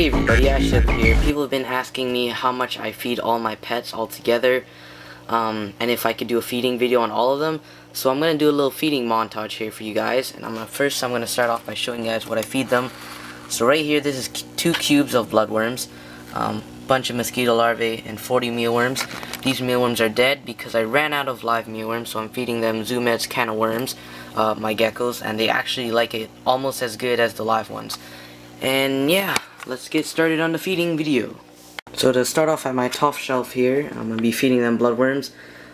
Hey everybody, IHTW here. People have been asking me how much I feed all my pets all together, and if I could do a feeding video on all of them. So I'm going to do a little feeding montage here for you guys, and I'm going to start off by showing you guys what I feed them. So right here, this is 2 cubes of bloodworms, bunch of mosquito larvae, and 40 mealworms. These mealworms are dead because I ran out of live mealworms, so I'm feeding them Zoomed's can of worms, my geckos, and they actually like it almost as good as the live ones. And yeah, let's get started on the feeding video. So to start off at my top shelf here, I'm going to be feeding them bloodworms.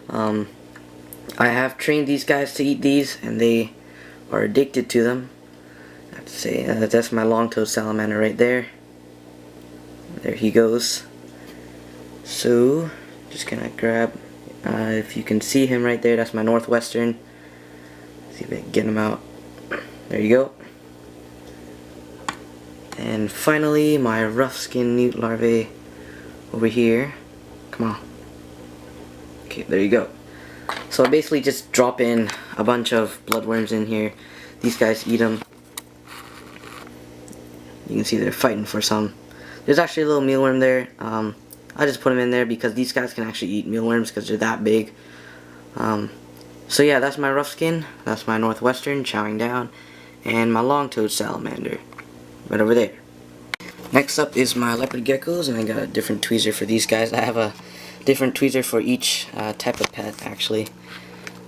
I have trained these guys to eat these, and they are addicted to them. I have to say, that's my long-toed salamander right there. There he goes. So, just gonna grab, if you can see him right there, that's my northwestern. See if I can get him out. There you go. And finally, my rough-skinned newt larvae over here. Come on. Okay, there you go. So I basically just drop in a bunch of bloodworms in here. These guys eat them. You can see they're fighting for some. There's actually a little mealworm there. I just put them in there because these guys can actually eat mealworms because they're that big. So yeah, that's my rough skin. That's my northwestern chowing down. And my long-toed salamander. Right over there. Next up is my leopard geckos, and I got a different tweezer for these guys. I have a different tweezer for each type of pet, actually.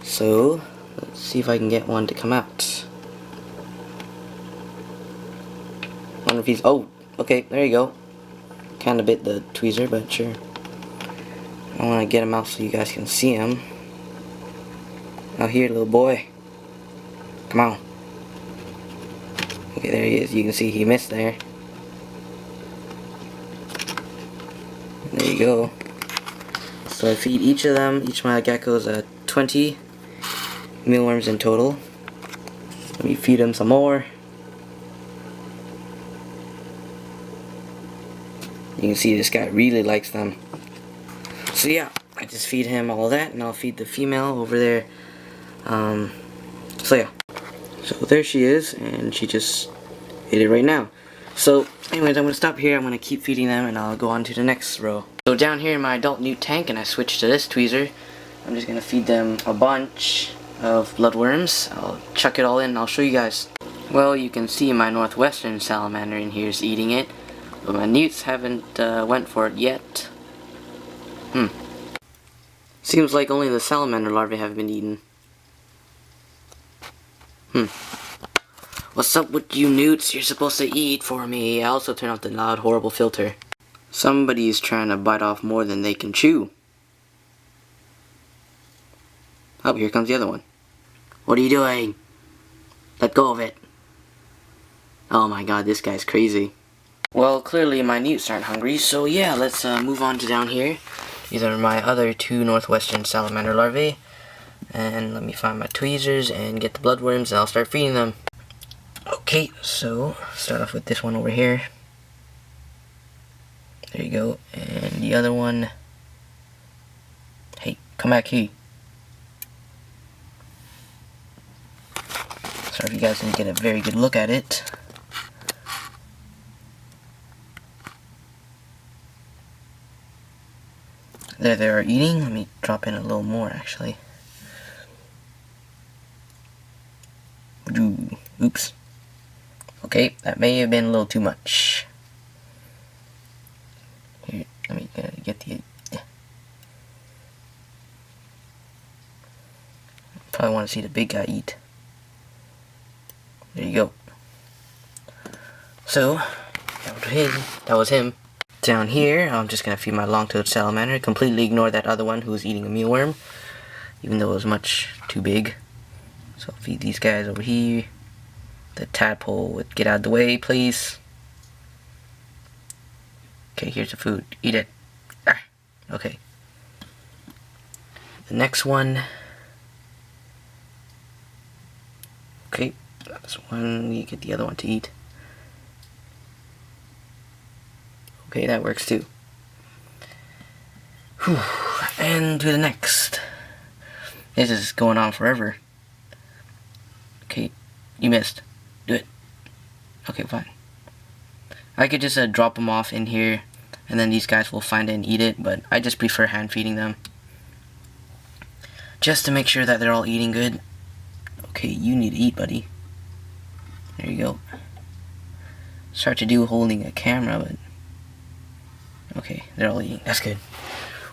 So, let's see if I can get one to come out. Wonder if he's... oh, okay, there you go. Kinda bit the tweezer, but sure. I want to get him out so you guys can see him. Out here, little boy. Come on. Okay, there he is. You can see he missed there. There you go. So I feed each of my geckos 20 mealworms in total. Let me feed them some more. You can see this guy really likes them. So yeah, I just feed him all of that, and I'll feed the female over there. So yeah. So there she is, and she just ate it right now. So anyways, I'm going to stop here. I'm going to keep feeding them, and I'll go on to the next row. So down here in my adult newt tank, and I switched to this tweezer, I'm just going to feed them a bunch of bloodworms. I'll chuck it all in and I'll show you guys. Well, you can see my northwestern salamander in here is eating it, but my newts haven't went for it yet. Seems like only the salamander larvae have been eaten. What's up with you newts? You're supposed to eat for me. I also turn off the loud, horrible filter. Somebody's trying to bite off more than they can chew. Oh, here comes the other one. What are you doing? Let go of it. Oh my god, this guy's crazy. Well, clearly my newts aren't hungry, so yeah, let's move on to down here. These are my other 2 northwestern salamander larvae. And let me find my tweezers and get the bloodworms, and I'll start feeding them. Okay, so start off with this one over here. There you go. And the other one. Hey, come back here. Sorry if you guys didn't get a very good look at it. There they are eating. Let me drop in a little more actually. Oops. Okay, that may have been a little too much. Here, let me get the... Probably want to see the big guy eat. There you go. So, that was him. Down here, I'm just going to feed my long-toed salamander. Completely ignore that other one who was eating a mealworm, even though it was much too big. So I'll feed these guys over here. The tadpole would get out of the way, please. Okay, here's the food. Eat it. Ah, okay. The next one. Okay, that's one. You get the other one to eat. Okay, that works too. Whew. And to the next. This is going on forever. Okay, you missed. Do it. Okay, fine. I could just drop them off in here, and then these guys will find it and eat it, but I just prefer hand feeding them, just to make sure that they're all eating good. Okay, you need to eat, buddy. There you go. It's hard to do holding a camera, but okay, they're all eating. That's good.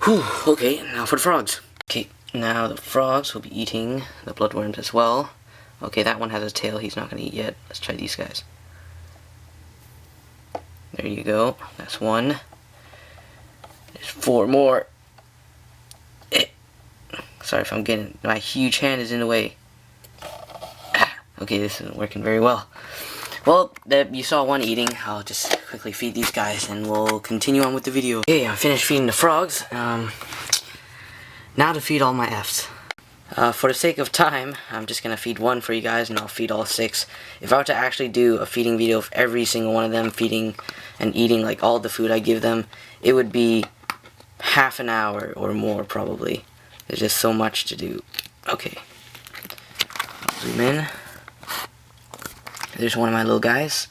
Whew, okay, now for the frogs. Okay, now the frogs will be eating the bloodworms as well. Okay, that one has a tail he's not going to eat yet. Let's try these guys. There you go. That's one. There's 4 more. Sorry if I'm getting... my huge hand is in the way. Okay, this isn't working very well. Well, you saw one eating. I'll just quickly feed these guys and we'll continue on with the video. Okay, I'm finished feeding the frogs. Now to feed all my efts. For the sake of time, I'm just going to feed one for you guys and I'll feed all 6. If I were to actually do a feeding video of every single one of them feeding and eating like all the food I give them, it would be half an hour or more probably. There's just so much to do. Okay. I'll zoom in. There's one of my little guys.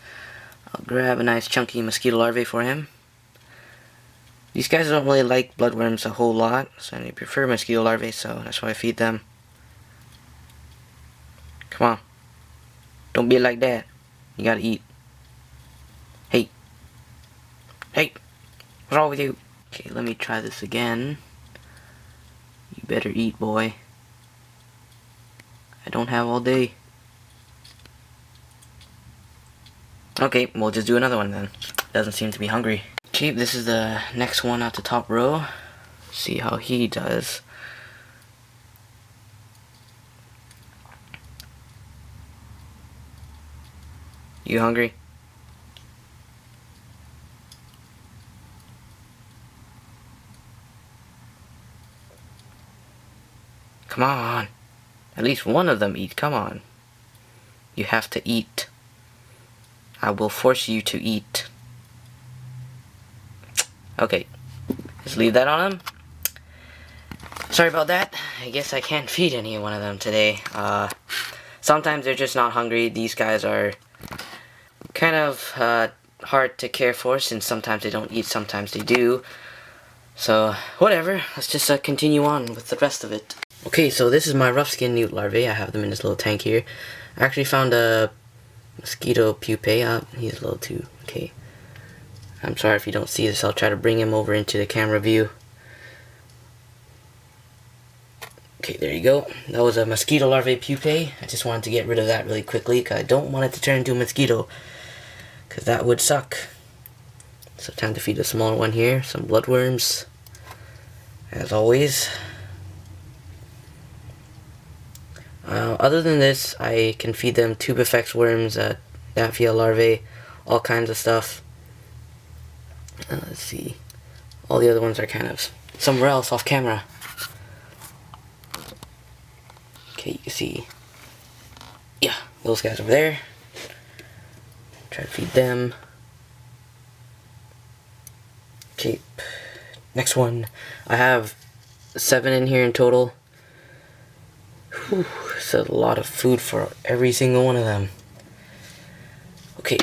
I'll grab a nice chunky mosquito larvae for him. These guys don't really like bloodworms a whole lot, so they prefer mosquito larvae, so that's why I feed them. Come on. Don't be like that. You gotta eat. Hey. Hey. What's wrong with you? Okay, let me try this again. You better eat, boy. I don't have all day. Okay, we'll just do another one then. Doesn't seem to be hungry. Okay, this is the next one out the top row. See how he does. You hungry? Come on. At least one of them eat. Come on. You have to eat. I will force you to eat. Okay. Just leave that on him. Sorry about that. I guess I can't feed any one of them today. Sometimes they're just not hungry. These guys are kind of hard to care for since sometimes they don't eat, sometimes they do. So, whatever. Let's just continue on with the rest of it. Okay, so this is my rough skin newt larvae. I have them in this little tank here. I actually found a mosquito pupae. He's a little too... okay. I'm sorry if you don't see this. I'll try to bring him over into the camera view. Okay, there you go. That was a mosquito larvae pupae. I just wanted to get rid of that really quickly because I don't want it to turn into a mosquito, because that would suck. So time to feed a smaller one here. Some bloodworms, as always. Other than this, I can feed them tube effects worms, Daphia larvae, all kinds of stuff. Let's see. All the other ones are kind of somewhere else off camera. Okay, you can see. Yeah, those guys over there. Try to feed them. Okay, next one. I have 7 in here in total. Whew, it's a lot of food for every single one of them. Okay,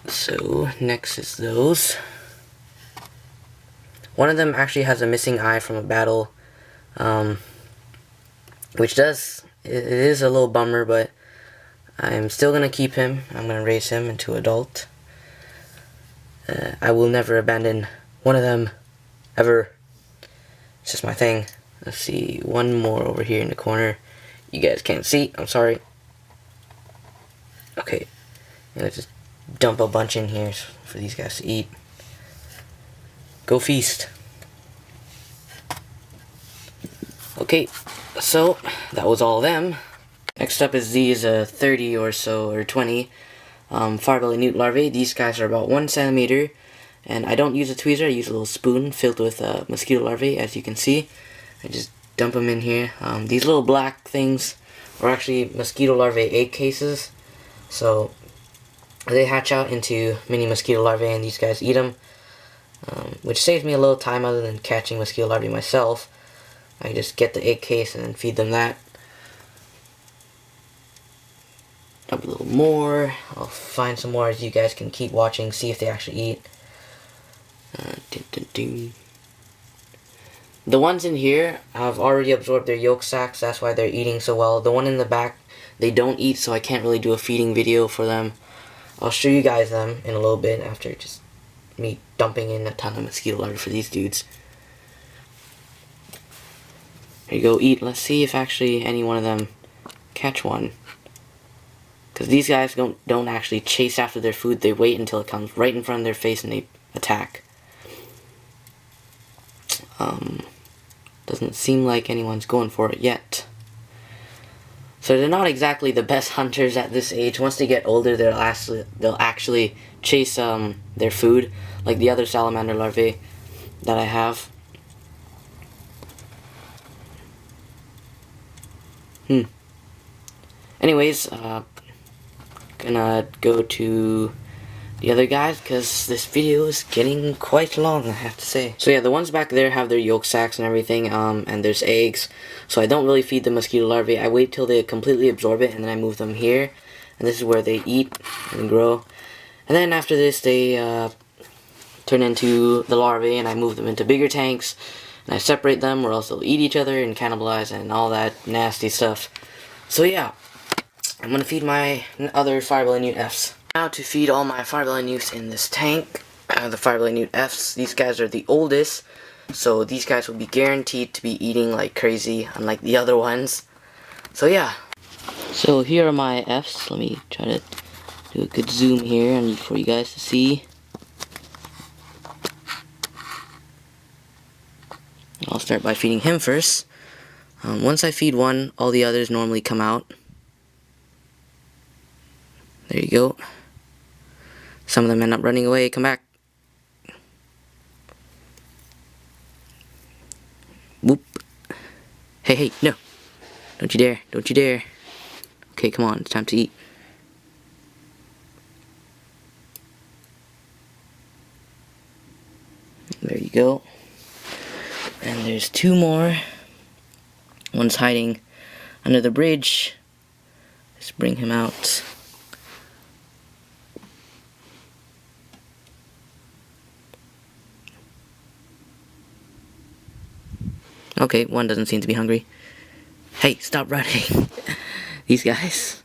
so next is those. One of them actually has a missing eye from a battle, which it is a little bummer, but I'm still going to keep him. I'm going to raise him into adult. I will never abandon one of them, ever. It's just my thing. Let's see, one more over here in the corner. You guys can't see, I'm sorry. Okay, let's just dump a bunch in here for these guys to eat. Go feast. Okay, so that was all of them. Next up is these 30 or so, or 20 fire-belly newt larvae. These guys are about 1 centimeter, and I don't use a tweezer, I use a little spoon filled with mosquito larvae, as you can see. I just dump them in here. These little black things are actually mosquito larvae egg cases, so they hatch out into mini mosquito larvae and these guys eat them, which saves me a little time other than catching mosquito larvae myself. I just get the egg case and then feed them that. Dump a little more. I'll find some more as you guys can keep watching, see if they actually eat. Ding, ding, ding. The ones in here have already absorbed their yolk sacs, that's why they're eating so well. The one in the back, they don't eat, so I can't really do a feeding video for them. I'll show you guys them in a little bit after just me dumping in a ton of mosquito larvae for these dudes. There you go, eat. Let's see if actually any one of them catch one. Because these guys don't actually chase after their food, they wait until it comes right in front of their face and they attack. Doesn't seem like anyone's going for it yet. So they're not exactly the best hunters at this age. Once they get older, they'll actually chase their food, like the other salamander larvae that I have. Anyways, gonna go to the other guys because this video is getting quite long, I have to say. So yeah, the ones back there have their yolk sacs and everything, and there's eggs. So I don't really feed the mosquito larvae. I wait till they completely absorb it and then I move them here. And this is where they eat and grow. And then after this they turn into the larvae and I move them into bigger tanks. And I separate them or else they'll eat each other and cannibalize and all that nasty stuff. So yeah, I'm gonna feed my other firebelly newt efts. Now to feed all my firebelly newts in this tank, the firebelly newt efts. These guys are the oldest, so these guys will be guaranteed to be eating like crazy, unlike the other ones. So yeah. So here are my efts. Let me try to do a good zoom here and for you guys to see. I'll start by feeding him first. Once I feed one, all the others normally come out. There you go. Some of them end up running away, come back. Whoop. Hey, hey, no. Don't you dare, don't you dare. Okay, come on, it's time to eat. There you go. And there's two more. One's hiding under the bridge. Let's bring him out. Okay, one doesn't seem to be hungry. Hey, stop running. These guys,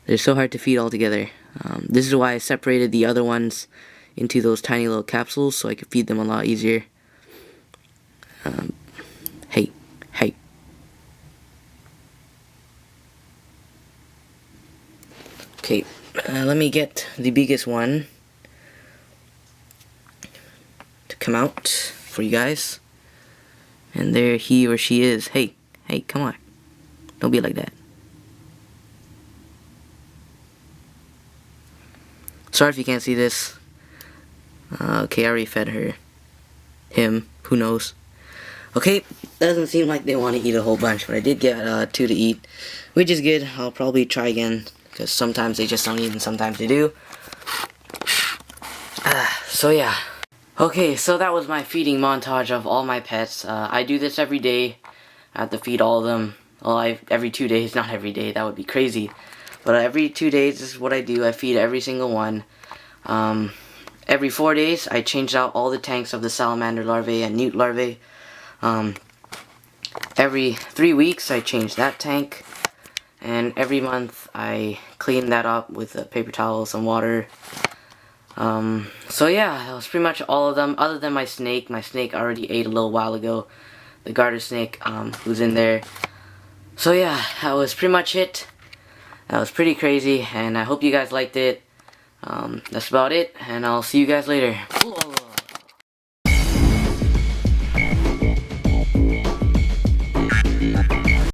they're so hard to feed all together. This is why I separated the other ones into those tiny little capsules so I could feed them a lot easier. Hey, hey. Okay, let me get the biggest one to come out for you guys. And there he or she is. Hey, hey, come on. Don't be like that. Sorry if you can't see this. Okay, I already fed her. Him, who knows. Okay, doesn't seem like they want to eat a whole bunch, but I did get 2 to eat, which is good. I'll probably try again, because sometimes they just don't eat and sometimes they do. So yeah. Okay, so that was my feeding montage of all my pets. I do this every day. I have to feed all of them. Well, every 2 days, not every day, that would be crazy. But every 2 days, this is what I do. I feed every single one. Every 4 days, I change out all the tanks of the salamander larvae and newt larvae. Every 3 weeks, I change that tank. And every month, I clean that up with a paper towel, some water. So yeah, that was pretty much all of them, other than my snake. My snake already ate a little while ago. The garter snake, who's in there. So yeah, that was pretty much it. That was pretty crazy, and I hope you guys liked it. That's about it, and I'll see you guys later.